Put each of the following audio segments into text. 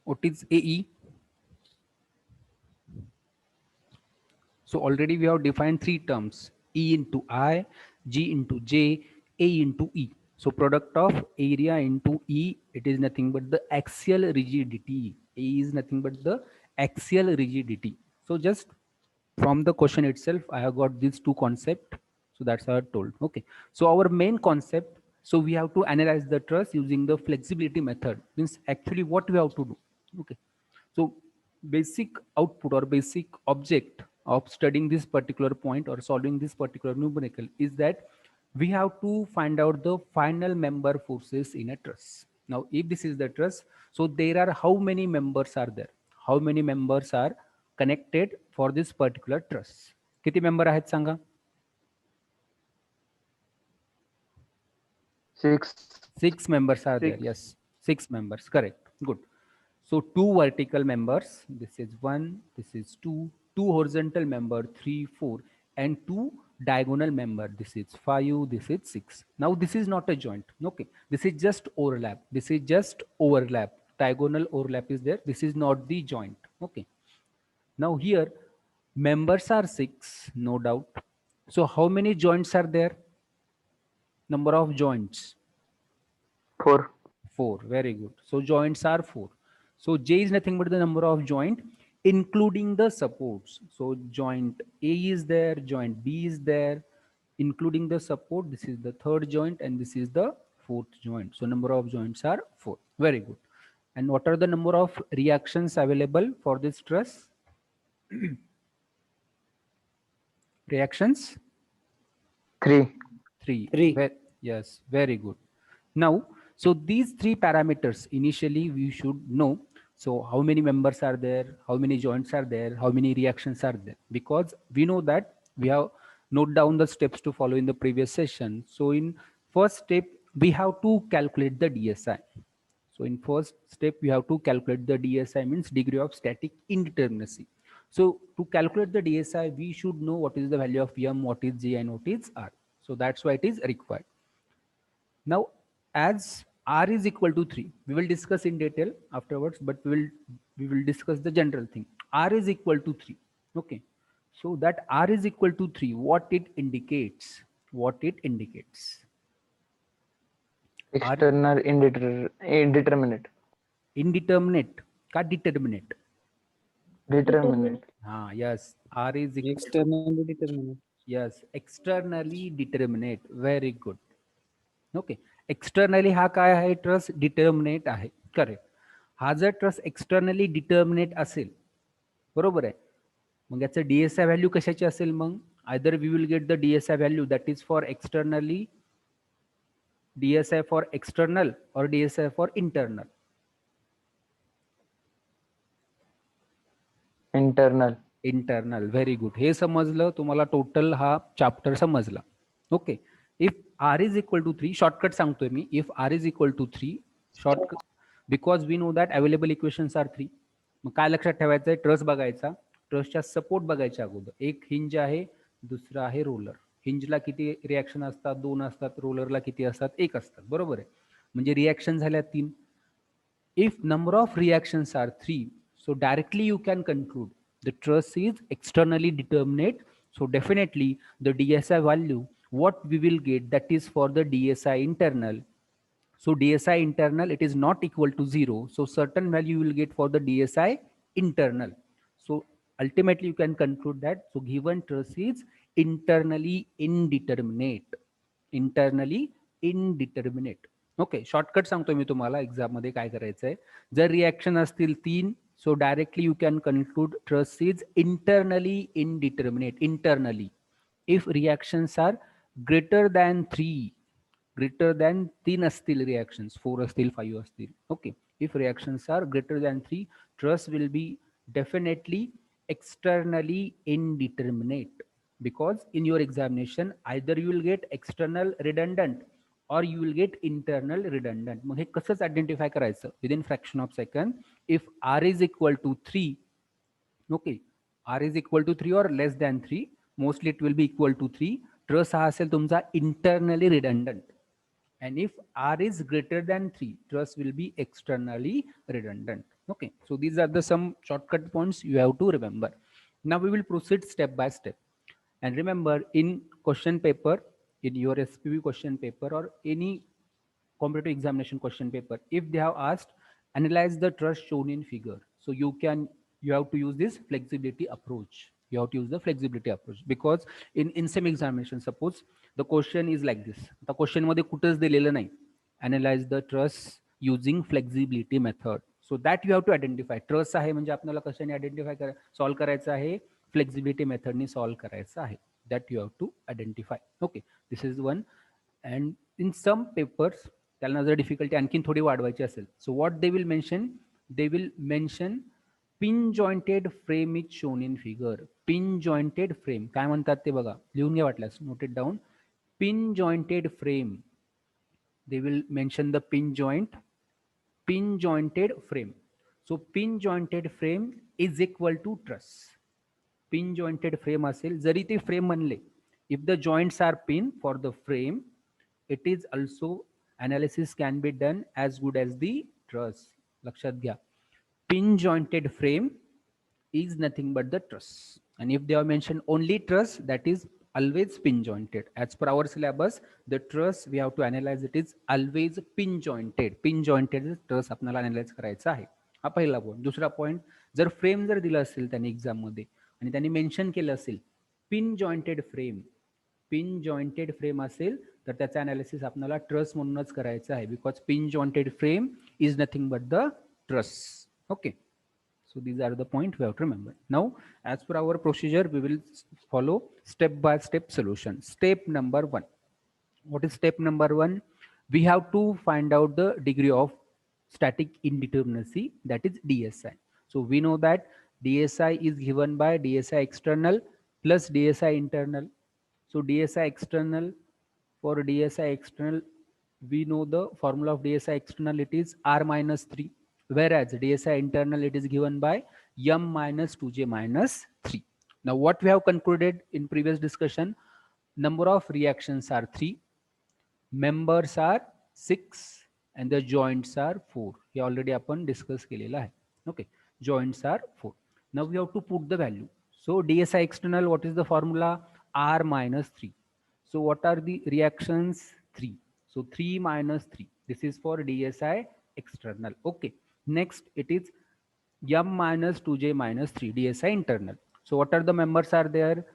What is AE? So already we have defined three terms: E into I, G into J, A into E. So product of area into E, it is nothing but the axial rigidity. A is nothing but the axial rigidity. So just from the question itself, I have got these two concepts. So that's how I told. Okay. So our main concept, so we have to analyze the truss using the flexibility method. Means actually what we have to do. Okay. So basic output or basic object of studying this particular point or solving this particular numerical is that we have to find out the final member forces in a truss. Now, if this is the truss, so there are how many members are there? How many members are connected for this particular truss? किती member आहेत सांगा? 6. 6 members are there. 6. Yes, 6 members. Correct. Good. So two vertical members. This is one. This is two. Two horizontal member. 3, 4, and two diagonal member. This is 5. This is 6. Now this is not a joint. Okay. This is just overlap. This is just overlap. Diagonal overlap is there. This is not the joint. Okay. Now here members are 6, no doubt. So how many joints are there? Number of joints. 4. 4. Very good. So joints are 4. So J is nothing but the number of joint including the supports. So joint A is there, joint B is there, including the support. This is the third joint and this is the fourth joint. So number of joints are 4. Very good. And what are the number of reactions available for this truss? Reactions? 3. 3. 3. Yes, very good. Now, so these three parameters initially we should know. So how many members are there? How many joints are there? How many reactions are there? Because we know that we have note down the steps to follow in the previous session. So in first step, we have to calculate the DSI. So in first step, we have to calculate the DSI, means degree of static indeterminacy. So to calculate the DSI, we should know what is the value of M, what is J, and what is R. So that's why it is required. Now, as R is equal to 3, we will discuss in detail afterwards, but we will discuss the general thing. R is equal to 3. Okay. So that R is equal to 3, what it indicates? What it indicates? External indeterminate. Indeterminate का determinate? Determinate. Yes, R is equal to, Externally determinate. yes, externally determinate. Very good. Okay. Externally हा काय आहे? Truss determinate आहे. Correct. हा जर truss externally determinate असेल, बरोबर आहे, मग याचं डीएसआय व्हॅल्यू कशाची असेल? मग either we will get the DSI value that is for externally, DSI for external or DSI for internal. Internal. Internal. Very good. हे समजलं तुम्हाला, टोटल हा चॅप्टर समजला. Okay. If R is equal to 3, shortcut सांगतोय मी. If R is equal to 3, shortcut, because we know that available equations are 3. मग काय लक्षात ठेवायचं आहे? ट्रस बघायचा, ट्रसच्या सपोर्ट बघायच्या अगोदर. एक हिंज आहे, दुसरा आहे रोलर. हिंजला किती रिॲक्शन असतात? 2 असतात. रोलरला किती असतात? 1 असतात. बरोबर आहे. म्हणजे रिॲक्शन झाल्या 3. If number of reactions are 3, so directly you can conclude the truss is externally determinate. So definitely the DSI value, what we will get, that is for the DSI internal. So DSI internal, it is not equal to 0. So certain value you will get for the DSI internal. So ultimately you can conclude that, so given truss is internally indeterminate. Internally indeterminate. Okay. Shortcut सांगतो मी तुम्हाला exam मध्ये काय करायचंय. जर reaction असतील 3, so directly you can conclude truss is internally indeterminate. Internally. If reactions are greater than 3, greater than 3 असतील reactions, 4 असतील, 5 असतील. Okay. If reactions are greater than 3, truss will be definitely externally indeterminate, because in your examination either you will get external redundant or you will get internal redundant. मग हे कसंच identify करायचं? Within fraction of second. If R is equal to 3, okay, R is equal to 3 or less than 3, mostly it will be equal to 3. Truss हा असेल तुमचा internally redundant. And if R is greater than 3, truss will be externally redundant. Okay, so these are the some shortcut points you have to remember. Now we will proceed step by step. And remember, in question paper, in your SPV question paper or any competitive examination question paper, if they have asked analyze the trust shown in figure, so you have to use this flexibility approach. You have to use the flexibility approach because in some examination, suppose the question is like this, the question मध्ये कुठंच दिलेलं नाही, analyze the trust using flexibility method. So that you have to identify. Trust आहे म्हणजे आपल्याला कशाने identify solve करायचं आहे, फ्लेक्झिबिलिटी मेथडने सॉल्व्ह करायचं आहे. That you have to identify. Okay, this is one. And in some papers त्यांना जर डिफिकल्टी आणखीन थोडी वाढवायची असेल, so what they will mention pin jointed frame is shown in figure. Pin jointed frame काय म्हणतात ते बघा, लिहून घ्या वाटल्यास, note it down. Pin jointed frame, they will mention the pin jointed frame. So pin jointed frame is equal to truss. Pin jointed frame असेल, जरी ते frame म्हणले, if the joints are pin for the frame, it is also analysis can be done as good as the truss. लक्षात घ्या, pin jointed frame is nothing but the truss, and if they have mentioned only truss, that is always pin jointed. As per our syllabus, the truss we have to analyze, it is always pin jointed. Pin jointed truss आपल्याला analyse करायचा आहे. हा पहिला point. दुसरा point, जर frame जर दिला असेल त्यांनी एक्झाम मध्ये आणि त्यांनी मेन्शन केलं असेल पिन जॉइंटेड फ्रेम असेल, तर त्याचा अनालिसिस आपल्याला ट्रस म्हणूनच करायचं आहे, because pin jointed frame is nothing but the truss. Okay, so these are the point we have to remember. Now as per our procedure, we will follow step by step solution. Step number 1, what is step number 1? We have to find out the degree of static indeterminacy, that is DSI. So we know that DSI is given by DSI external plus DSI internal. So DSI external, for DSI external, we know the formula of DSI external, it is R minus 3, whereas DSI internal, it is given by M minus 2J minus 3. Now what we have concluded in previous discussion, number of reactions are 3, members are 6, and the joints are 4. हे already आपण discuss केलेलं आहे. Okay, joints are 4. Now we have to put the value. So DSI external, what is the formula? R minus 3. So what are the reactions? 3. So 3 minus 3. This is for DSI external. Okay. Next, it is M minus 2J minus 3, DSI internal. So what are the members are there?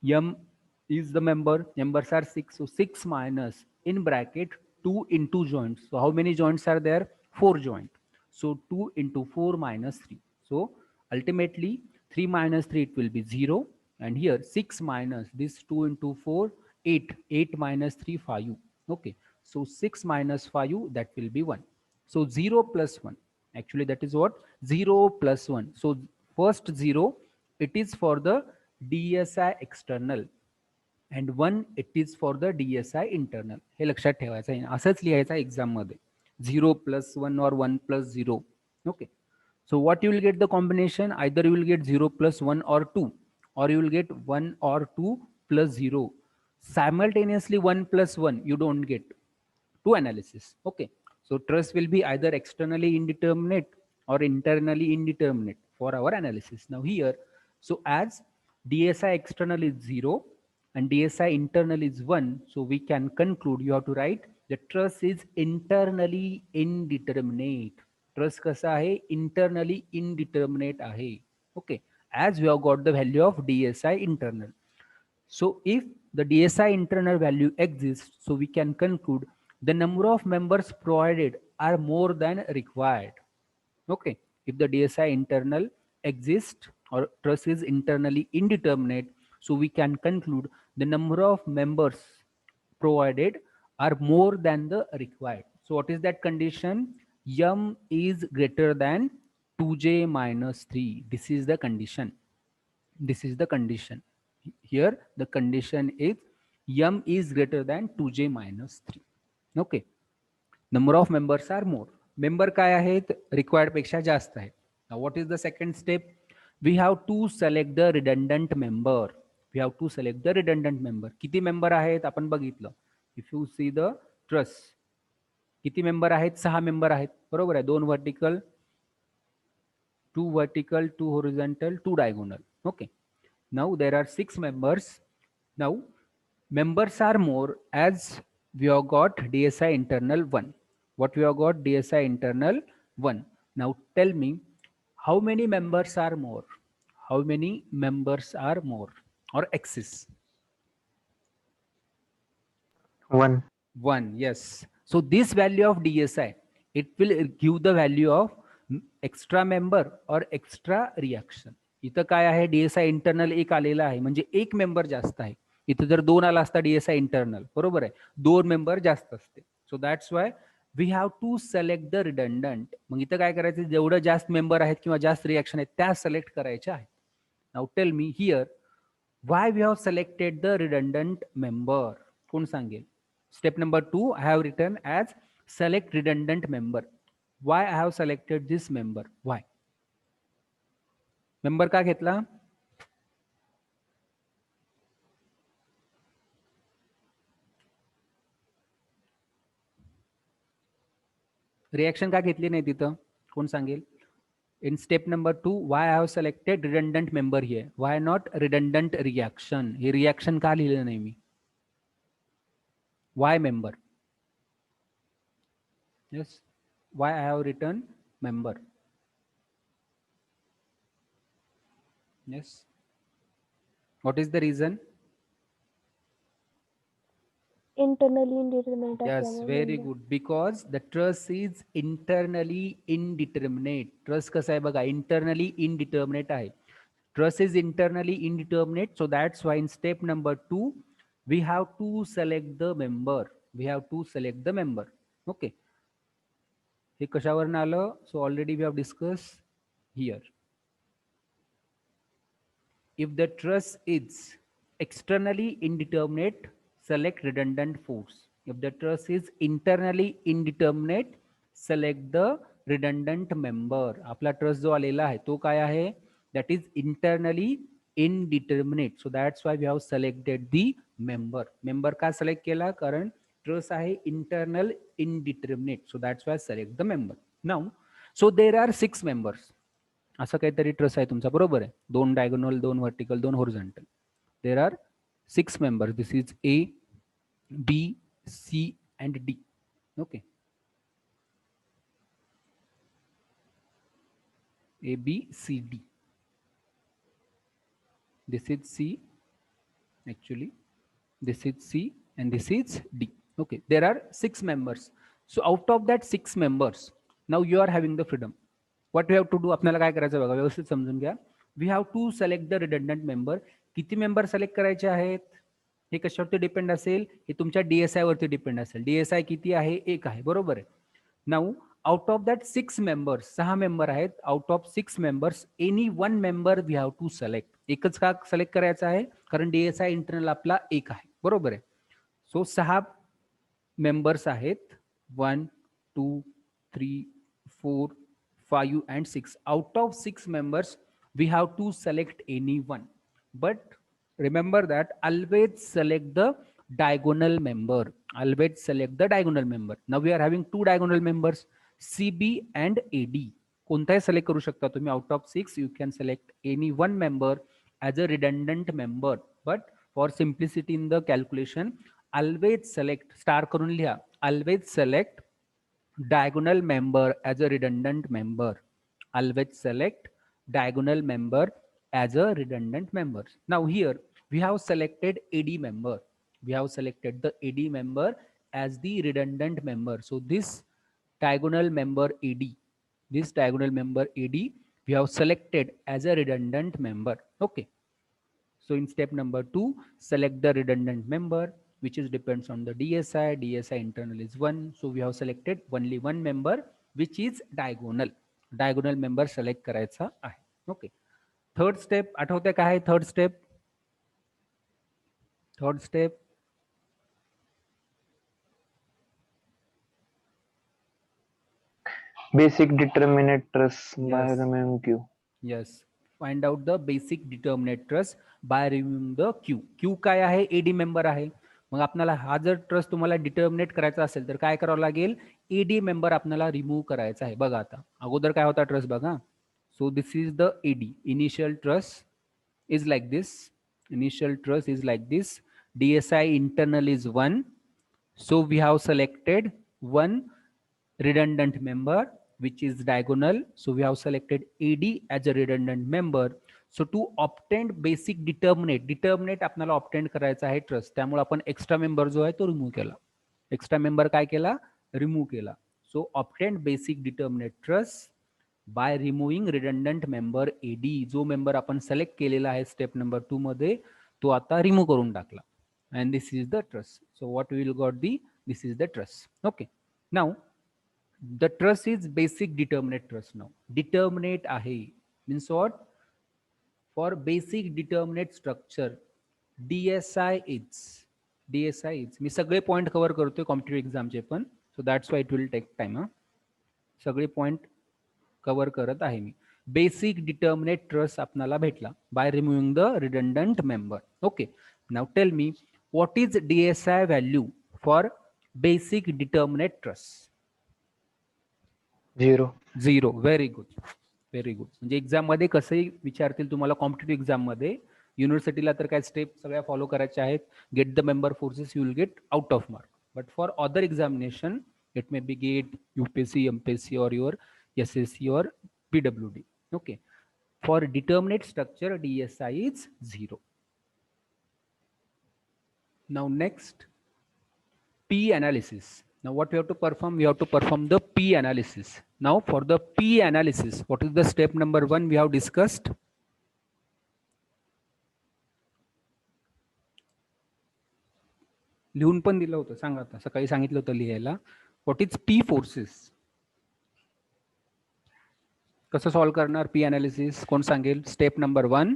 M is the member. Members are 6. So 6 minus, in bracket, 2 into joints. So how many joints are there? 4 joints. So 2 into 4 minus 3. So ultimately 3 minus 3, it will be 0. And here 6 minus this 2 into 4, 8. 8 minus 3, 5. Okay. So 6 minus 5, that will be 1. So 0 plus 1. Actually, that is what? 0 plus 1. So first 0, it is for the DSI external. And 1, it is for the DSI internal. हे लक्षात ठेवायचं आहे, असंच लिहायचं exam मध्ये, 0 plus 1 or 1 plus 0. Okay, so what you will get the combination, either you will get 0 plus 1 or 2, or you will get 1 or 2 plus 0. Simultaneously 1 plus 1 you don't get to analysis. Okay, so trust will be either externally indeterminate or internally indeterminate for our analysis. Now here, so as DSI external is 0 and DSI internal is 1, so we can conclude, you have to write, the trust is internally indeterminate. Trust कसा आहे? Internally indeterminate आहे. Okay, as we have got the value of DSI internal. So if the DSI internal value exists, so we can conclude the number of members provided are more than required. Okay, if the DSI internal exists or trust is internally indeterminate, so we can conclude the number of members provided are more than the required. So what is that condition? M is greater than 2J minus 3. This is the condition. This is the condition. Here the condition is M is greater than 2J minus 3. Okay, number of members are more. Member काय आहेत? Required पेक्षा जास्त आहे. Now what is the second step? We have to select the redundant member. We have to select the redundant member. किती member आहेत आपण बघितलं. If you see the trust, किती मेंबर आहेत? 6 मेंबर आहेत, बरोबर आहे. 2 vertical 2 vertical, 2 horizontal, 2 diagonal. Okay. Now there are 6 members. Now members are more as we have got DSI internal 1. What we have got? DSI internal 1. Now tell me how many members are more? How many members are more or excess? 1. 1, yes. So this value of DSI, it will give the value of extra member or extra reaction. इथं काय आहे, DSI internal एक आलेला आहे, म्हणजे एक member जास्त आहे. इथं जर 2 आला असता DSI इंटरनल, बरोबर आहे, 2 मेंबर जास्त असते. So that's why we have to select the redundant. मग इथं काय करायचं, जेवढं जास्त मेंबर आहेत किंवा जास्त रिएक्शन आहेत त्या सिलेक्ट करायच्या आहेत. Now tell me here why we have selected the redundant member. कोण सांगेल? Step number 2, I have written as select redundant member. Why I have selected this member? Why? Member का घेतला? Reaction का घेतली नाही तिथं? कोण सांगेल? In step number 2, why I have selected redundant member here? Why not redundant reaction? Hey reaction का लिहिलं नाही मी? Why member? Yes. Why I have written member? Yes. What is the reason? Internally indeterminate. Yes, असल्यामुळे very member. good. Because the truss is internally indeterminate. Truss कसं आहे बघा, internally indeterminate आहे. Truss is internally indeterminate. So that's why in step number 2, we have to select the member. We have to select the member. Okay. हे कशावरून आलं? So already we have discussed here. If the truss is externally indeterminate, select redundant force. If the truss is internally indeterminate, select the redundant member. आपला truss जो आलेला आहे तो काय आहे? That is internally indeterminate. So that's why we have selected the member. Member का select केला? कारण ट्रस आहे internal indeterminate. So that's why select the member. Now, so there are 6 members. असं काहीतरी ट्रस आहे तुमचा, बरोबर आहे. 2 diagonal, 2 vertical, 2 horizontal. There are 6 members. This is A, B, C and D. Okay. A, B, C, D. This is C actually. This is C and this is D. Okay. There are 6 members. So out of that 6 members, now you are having the freedom. What we have to do? आपल्याला काय करायचं बघा, व्यवस्थित समजून घ्या. We have to select the redundant member. किती member select करायचे आहेत हे कशावरती डिपेंड असेल? हे तुमच्या DSI वरती डिपेंड असेल. DSI किती आहे? 1 आहे, बरोबर आहे. Now out of that 6 members, 6 member आहेत. Out of 6 members any 1 member we have to select. एकच का सिलेक्ट करायचं आहे? कारण DSI इंटरनल आपला 1 आहे, बरोबर आहे. सो 6 मेंबर्स आहेत. 1, 2, 3, 4, 5 and 6. Out of 6 members, we have to select any one. But remember that always select the diagonal member. Always select the diagonal member. Now we are having 2 diagonal members, CB and AD. कोणताही select करू शकता तुम्ही. Out of 6, you can select any one member as a redundant member. But for simplicity in the calculation, always select, star करून लिहा, always select diagonal member as a redundant member. Always select diagonal member as a redundant member. Now here we have selected AD member. We have selected the AD member as the redundant member. So this diagonal member AD, this diagonal member AD, we have selected as a redundant member. Okay. So in step number 2, select the redundant member, which is depends on the DSI. DSI internal is 1. So we have selected only one member, which is diagonal. Diagonal member select करायचा आहे. Okay. Third step, आठवते काय आहे third step? Third step. Basic determinate truss by Yes. removing Q. Yes. Find out the basic determinate truss by removing the Q. Q काय आहे? AD member आहे. मग आपल्याला हा जर ट्रस तुम्हाला डिटर्मिनेट करायचा असेल तर काय करावं लागेल? AD मेंबर आपल्याला रिमूव्ह करायचा आहे. बघा आता अगोदर काय होता ट्रस बघा. So this is the AD, initial truss is like this. Initial truss is like this. DSI internal is 1. So we have selected one redundant member which is diagonal. So we have selected AD as a redundant member. So to obtain basic determinate आपल्याला obtain करायचा आहे trust, त्यामुळे आपण extra member जो आहे तो remove केला. Extra member काय केला? रिमूव्ह केला. So obtained basic determinate trust by removing redundant member AD. जो मेंबर आपण सिलेक्ट केलेला आहे स्टेप नंबर 2 मध्ये तो आता रिमूव्ह करून टाकला. And this is the truss. So what will got the, this is the truss. Okay, now the truss is basic determinate truss. Now determinate आहे means what? For basic determinate structure DSI is मी सगळे point cover करतोय competitive एक्झामचे पण, so that's why it will take time. सगळे point cover करत आहे मी. बेसिक डिटर्मिनेट ट्रस्ट आपल्याला भेटला by removing the redundant member. Okay, now tell me what is DSI value for basic determinate trust? 0. Very good, very good. म्हणजे exam मध्ये कसंही विचारतील तुम्हाला कॉम्पिटेटिव्ह एक्झाम मध्ये. युनिव्हर्सिटीला तर काय स्टेप सगळ्या फॉलो करायच्या आहेत. Get the member forces, you will get out of mark. But for other examination it may be GATE, UPSC, MPSC or your SSC or PWD. Okay, for determinate structure DSI is 0. Now next, P analysis. Now what we have to perform? We have to perform the P analysis. Now for the P analysis, what is the step number 1 we have discussed? लिहून पण दिलं होतं, सांगा आता. सकाळी सांगितलं होतं लिहायला. What is P forces? कसं सॉल्व करणार पी अनालिसिस? कोण सांगेल? Step number 1.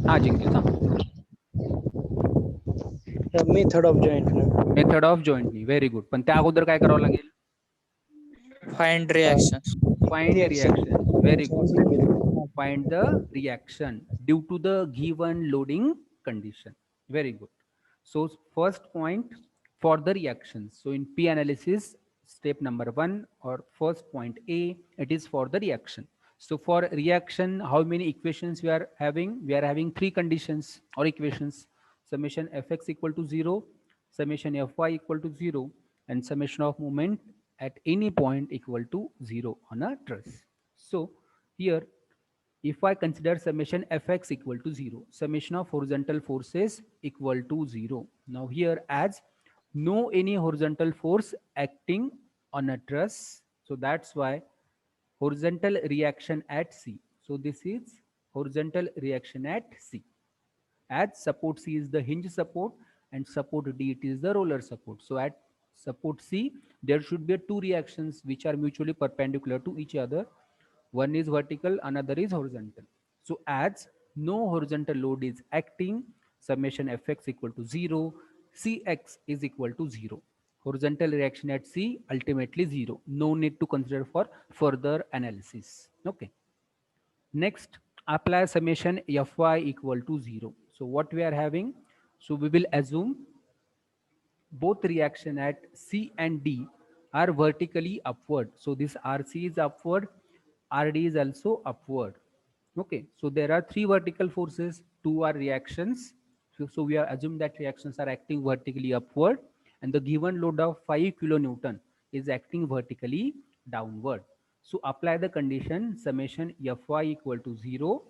हा जिंकले, सांग. Method of joint. Method of जॉइंटनी. Very good. पण त्या अगोदर काय करावं लागेल? Find reaction. Find reaction. Very good. Find the reaction due to the given loading condition. Very good. So first point for the reaction. So in P analysis, step number 1 or first point A, it is for the reaction. So for reaction, how many equations we are having? We are having 3 conditions or equations. Summation Fx equal to 0, summation Fy equal to 0, and summation of moment at any point equal to 0 on a truss. So here, if I consider summation Fx equal to 0, summation of horizontal forces equal to 0. Now here, as no any horizontal force acting on a truss, so that's why horizontal reaction at C. So this is horizontal reaction at C. As support C is the hinge support and support D it is the roller support. So at support C there should be 2 reactions which are mutually perpendicular to each other. One is vertical, another is horizontal. So as no horizontal load is acting, summation Fx equal to 0, Cx is equal to 0. Horizontal reaction at C ultimately 0. No need to consider for further analysis. Okay. Next, apply summation Fy equal to 0. So what we are having? So we will assume both reaction at C and D are vertically upward. So this RC is upward, RD is also upward. Okay, so there are 3 vertical forces, 2 are reactions. So we are assume that reactions are acting vertically upward, and the given load of 5 kilonewton is acting vertically downward. So apply the condition summation Fy equal to 0,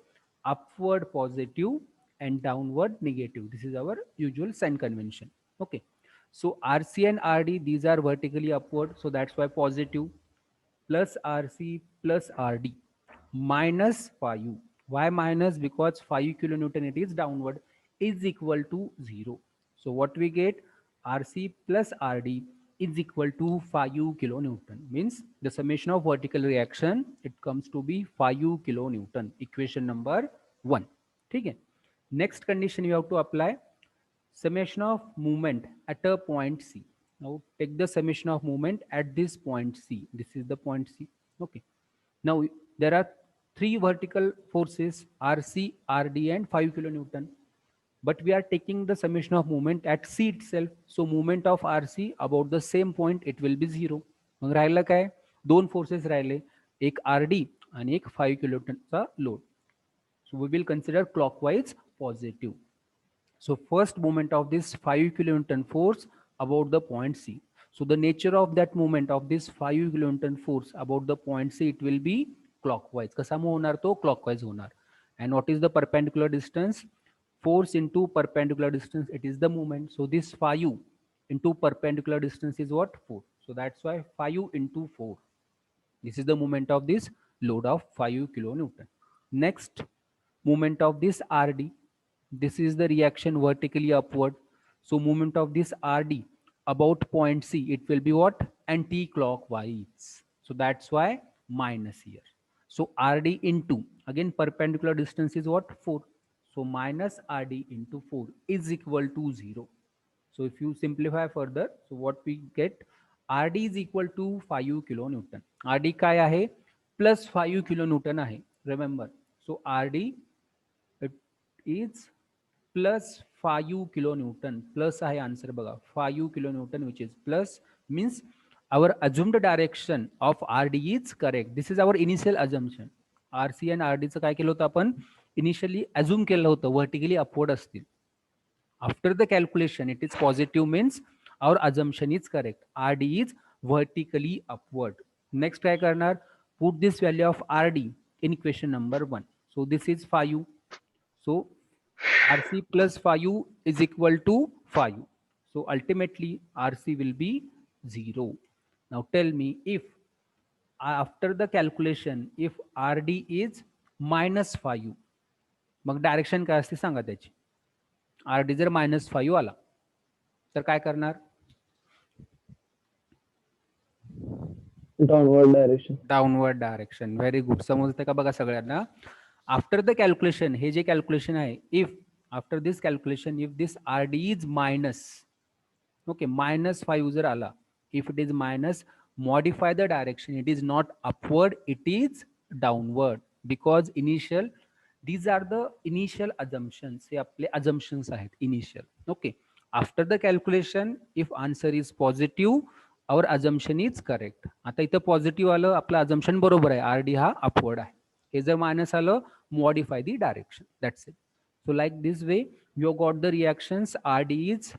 upward positive and downward negative. This is our usual sign convention. Okay, so RC and RD, these are vertically upward, so that's why positive, plus RC plus RD minus phi u. Why minus? Because 5 kilonewton it is downward, is equal to 0. So what we get? RC plus RD is equal to 5 kilonewton. Means the summation of vertical reaction, it comes to be 5 kilonewton. Equation number 1. Okay. Next condition you have to apply. Summation of movement at a point C. Now take the summation of movement at this point C. This is the point C. Okay. Now there are 3 vertical forces RC, RD and 5 kilonewton. But we are taking the summation of movement at C itself. So movement of RC about the same point, it will be 0. मग राहिलं काय? 2 forces राहिले. एक RD आणि एक 5 किलोन्यूटनचा load. So we will consider clockwise positive. So first moment of this 5 kilonewton force about the point C. So the nature of that moment of this 5 kilonewton force about the point C, it will be clockwise. कसा move होणार तो clockwise होणार. And what is the perpendicular distance? Force into perpendicular distance, it is the moment. So this 5 into perpendicular distance is what? 4. So that's why 5 into 4. This is the moment of this load of 5 kilonewton. Next moment of this RD. This is the reaction vertically upward. So moment of this RD about point C, it will be what? Anti-clockwise. So that's why minus here. So RD into, again perpendicular distance is what? 4. So minus RD into 4 is equal to 0. So if you simplify further, so what we get, RD is equal to 5 kilonewton. RD काय आहे? Plus 5 kilonewton आहे. Remember. So RD, it is plus 5 kilonewton. Plus आहे answer बघा. 5 kilonewton, which is plus, means our assumed direction of RD is correct. This is our initial assumption. RC and RD चं काय केलं होतं आपण? Initially assume केलं होतं vertically upward असतील. After the calculation, it is positive, means our assumption is correct. RD is vertically upward. Next try करणार, put this value of RD in equation number 1. So this is 5. So RC plus 5 is equal to 5. So ultimately RC will be 0. Now tell me, if after the calculation, if RD is minus 5, mug direction काय असते सांगा त्याची. RD जर -5 आला तर काय करणार? Downward direction. Downward direction. Very good. समजते का बघा सगळ्यांना? आफ्टर द कॅल्क्युलेशन, हे जे कॅल्क्युलेशन आहे, if after this calculation, if this RD is minus, okay, -5 जर आला, if it is minus, modify the direction. It is not upward, it is downward, because initial, these are the initial assumptions. हे आपले assumptions आहेत initial. Okay. After the calculation, if answer is positive, our assumption is correct. आता इथं positive आलं, आपलं assumption बरोबर आहे, RD हा upward आहे. हे जर मायनस आलं, modify the direction. That's it. So like this way, you got the reactions. RD is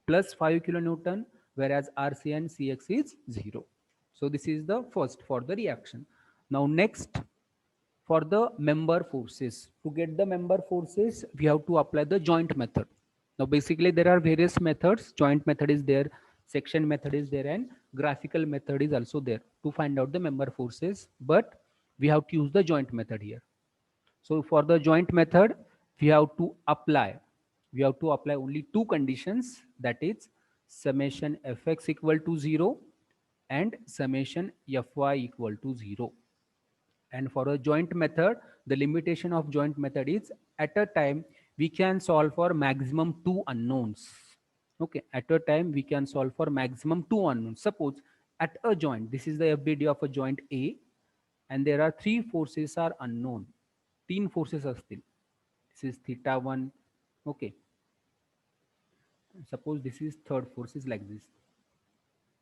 plus 5 kilonewton, whereas RC and CX is 0. So this is the first for the reaction. Now next, for the member forces, to get the member forces, we have to apply the joint method. Now basically there are various methods. Joint method is there, section method is there, and graphical method is also there to find out the member forces, but we have to use the joint method here. So for the joint method, we have to apply only two conditions, that is summation fx equal to 0 and summation fy equal to 0. And for a joint method, the limitation of joint method is, at a time we can solve for maximum 2 unknowns. Okay, at a time we can solve for maximum 2 unknowns. Suppose at a joint, this is the FBD of a joint A, and there are 3 forces are unknown. 3 forces astil. This is theta 1. Okay. Suppose this is third force is like this,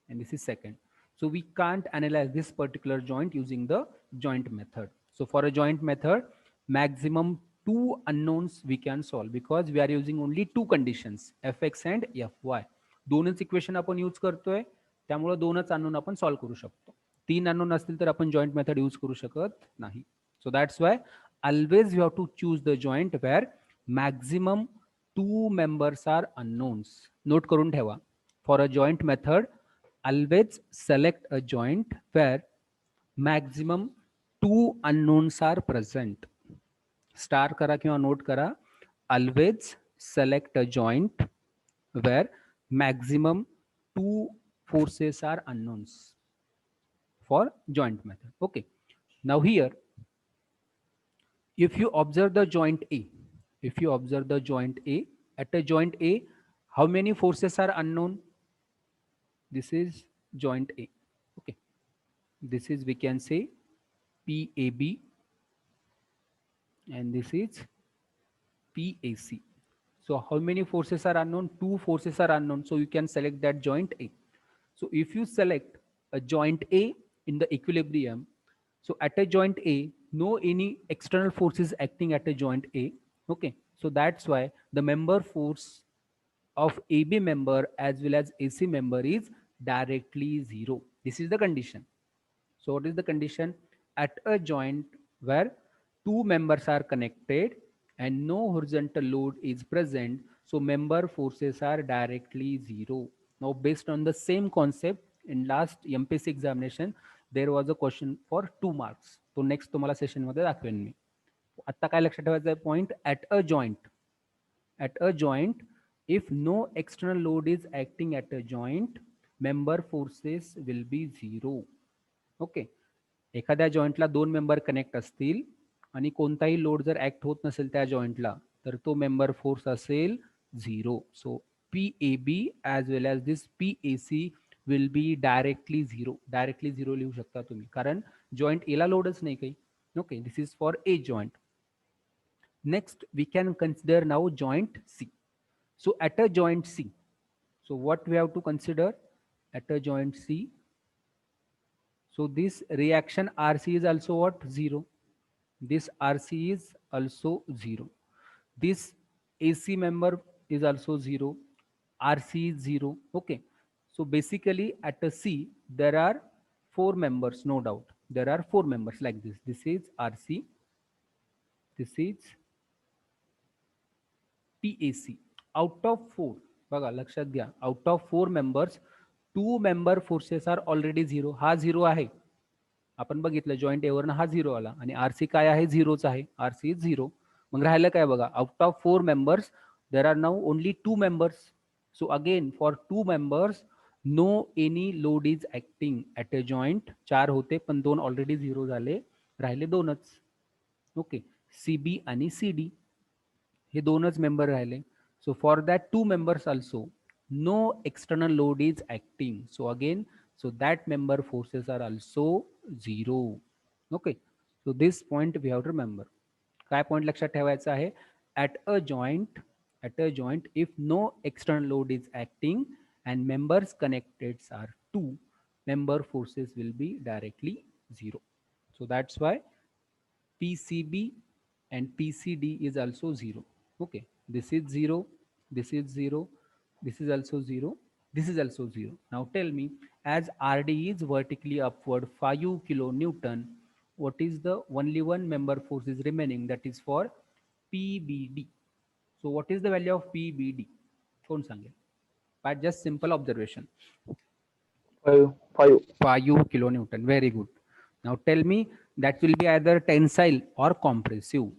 and this is second. So we can't analyze this particular joint using the joint method. So for a joint method, maximum 2 unknowns we can solve, because we are using only 2 conditions, fx and fy. दोनच equation आपण use करतोय, त्यामुळे दोनच unknown आपण solve करू शकतो. 3 unknown असतील तर आपण जॉइंट मेथड यूज करू शकत नाही. So that's why always you have to choose the joint where maximum 2 members are unknowns. Note करून ठेवा. For a joint method, always select a joint where maximum 2 unknowns are present. Star करा किंवा note करा. Always select a joint where maximum 2 forces are unknowns for joint method. Okay. Now here, if you observe the joint A, at a joint A, how many forces are unknown? This is joint A. Okay. This is, we can say, PAB, and this is PAC. So how many forces are unknown? 2 forces are unknown. So you can select that joint A. So if you select a joint A in the equilibrium, So at a joint A, no any external force is acting at a joint A. Okay. So that's why the member force of AB member as well as AC member is directly zero. This is the condition. So what is the condition? At a joint where two members are connected and no horizontal load is present, so member forces are directly zero. Now based on the same concept, in last MPSC examination there was a question for 2 marks. तो next तुम्हाला session मध्ये दाखवेन मी. आता काय लक्षात ठेवायचं आहे point at a joint, if no external load is acting at a joint, member forces will be zero. Okay. एखाद्या जॉईंटला 2 मेंबर कनेक्ट असतील आणि कोणताही लोड जर ऍक्ट होत नसेल त्या जॉईंटला तर तो मेंबर फोर्स असेल 0. सो PAB as well as this PAC will be directly 0. Directly 0 लिहू शकता तुम्ही कारण जॉईंट एला लोडच नाही काही. Okay, this is for a joint. Next, we can consider now joint C. So at a joint C, so what we have to consider at a joint C? So this reaction RC is also what? 0. This RC is also 0. This AC member is also 0. RC is 0. Okay. So basically at a C, there are 4 members, no doubt. There are 4 members like this. This is RC. This is PAC. Out of 4, बघा लक्षात घ्या, out of 4 members 2 member forces are already 0. हा 0 आहे, आपण बघितलं joint ए वरनं हा 0 आला आणि आरसी काय आहे? 0च आहे. RC is 0. मग राहिलं काय बघा, out of 4 members there are now only 2 members. So again for 2 members no any load is acting at a joint. 4 होते पण 2 ऑलरेडी 0 झाले, राहिले 2च. ओके, CB आणि CD हे 2च मेंबर राहिले. So for that 2 members also no external load is acting. So again, so that member forces are also 0. Okay, so this point we have to remember. काय पॉइंट लक्षात ठेवायचा आहे? at a joint if no external load is acting and members connected are 2, member forces will be directly 0. So that's why PCB and PCD is also 0. Okay, this is 0, this is 0, this is also 0, this is also 0. Now tell me, as RD is vertically upward 5 kilonewton, what is the only one member force is remaining, that is for PBD. So what is the value of PBD? कोण सांगेल? By just simple observation. 5 kilonewton. Very good. Now tell me, that will be either tensile or compressive.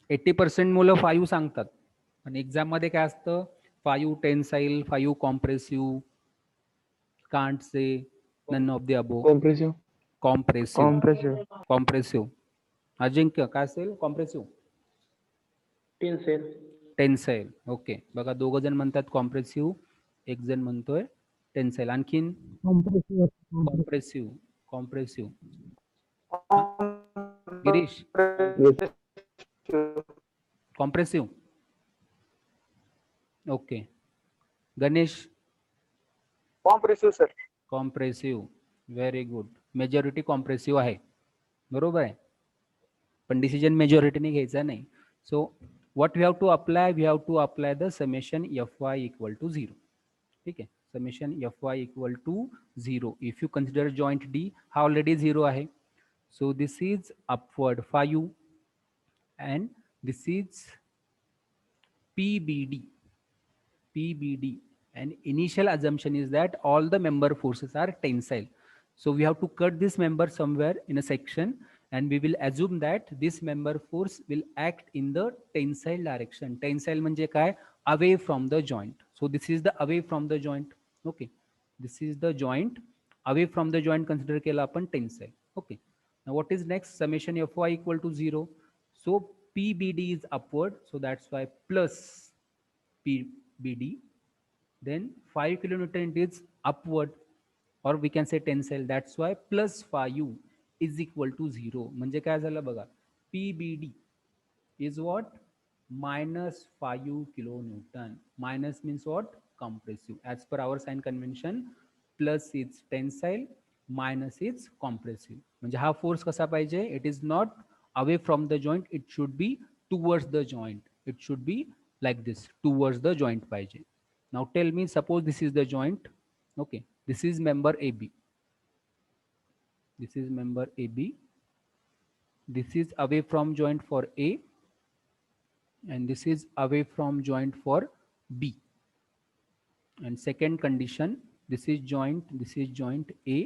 80% मुलं 5 सांगतात पण exam मध्ये काय असतं? 5 tensile, 5 compressive, can't say, none of the above. Compressive. Ajinkya काय असेल कॉम्प्रेसिव्ह? टेन्साईल. ओके, बघा 2 जण म्हणतात कॉम्प्रेसिव्ह, 1 जण म्हणतोय टेन्साईल. आणखीन compressive. Girish, compressive. Okay, Ganesh? Compressive sir. Compressive. Very good. Majority compressive आहे, बरोबर आहे, पण डिसिजन मेजॉरिटीने घ्यायचा नाही. सो what we have to apply? We have to apply the summation Fy equal to 0. ठीक आहे, summation Fy equal to 0. If you consider joint D, हा already 0 आहे. So this is upward 5 and this is PBD. And initial assumption is that all the member forces are tensile. So we have to cut this member somewhere in a section and we will assume that this member force will act in the tensile direction. Tensile म्हणजे काय? Away from the joint. So this is the away from the joint. Okay, this is the joint. Away from the joint consider केला आपण tensile. Okay, now what is next? Summation Fy equal to 0. So PBD is upward, so that's why plus PBD. Then 5 kilonewton is upward, or we can say tensile, that's why plus 5 is equal to 0. म्हणजे काय झालं बघा, PBD is what? minus 5 kilonewton. Minus means what? Compressive. As per our sign convention, plus is tensile, minus is compressive. म्हणजे हा force कसा पाहिजे, it is not away from the joint, it should be towards the joint, it should be like this, towards the joint पाहिजे. Now tell me, suppose this is the joint. Okay, this is member A B, this is member AB, this is away from joint for A, and this is away from joint for B. And second condition, this is joint A,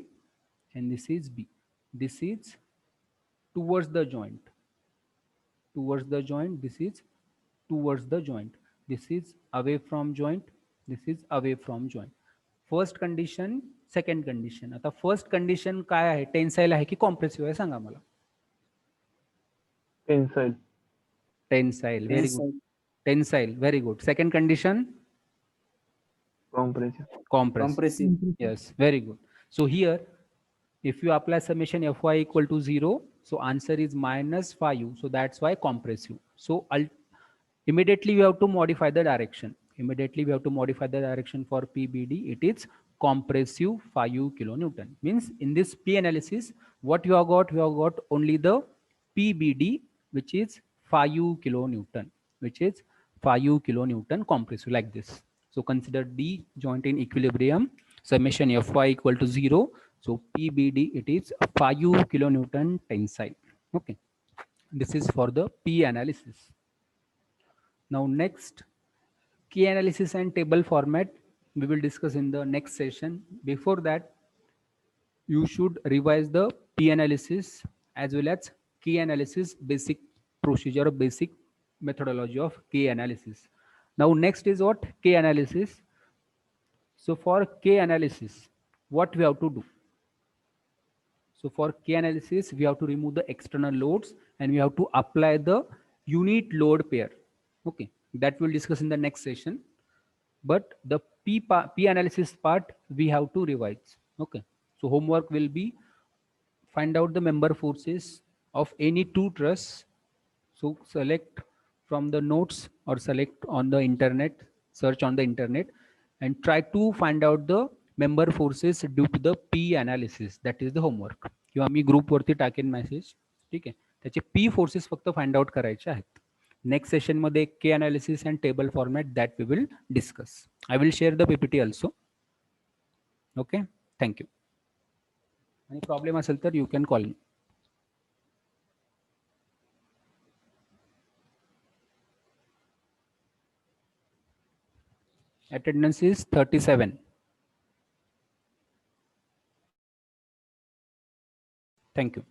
and this is B. This is towards the joint, this is towards the joint, this is away from joint, this is away from joint. First condition, second condition. आता first condition काय आहे, tensile आहे की compressive आहे सांगा मला. Tensile. Tensile, very good. Tensile, very good. Second condition, Compressive. compressive. Yes, very good. So here, if you apply summation Fy equal to 0, so answer is minus phi u. So that's why compressive. So immediately we have to modify the direction. For PBD. It is compressive phi u kilonewton. Means in this P analysis, what you have got? We have got only the PBD, which is phi u kilonewton, compressive, like this. So consider D joint in equilibrium, summation Fy equal to 0. So PBD, it is phi u kilonewton tensile. Okay, this is for the P analysis. Now next, key analysis and table format we will discuss in the next session. Before that, you should revise the P analysis as well as key analysis basic procedure, basic methodology of K analysis. Now next is what? K analysis. So for K analysis, what we have to do? So for K analysis, we have to remove the external loads and we have to apply the unit load pair. Okay, that we'll discuss in the next session. But the P analysis part we have to revise. Okay, so homework will be find out the member forces of any two trusses. So select from the notes or select on the internet, search on the internet and try to find out the member forces due to the P analysis. That is the homework. किंवा मी group वरती टाकेन message, ठीक आहे. त्याचे P forces फक्त find out करायचे आहेत. Next session मध्ये के analysis and table format that we will discuss. I will share the PPT also. Okay, thank you. आणि प्रॉब्लेम असेल तर you can call me. Attendance is 37. Thank you.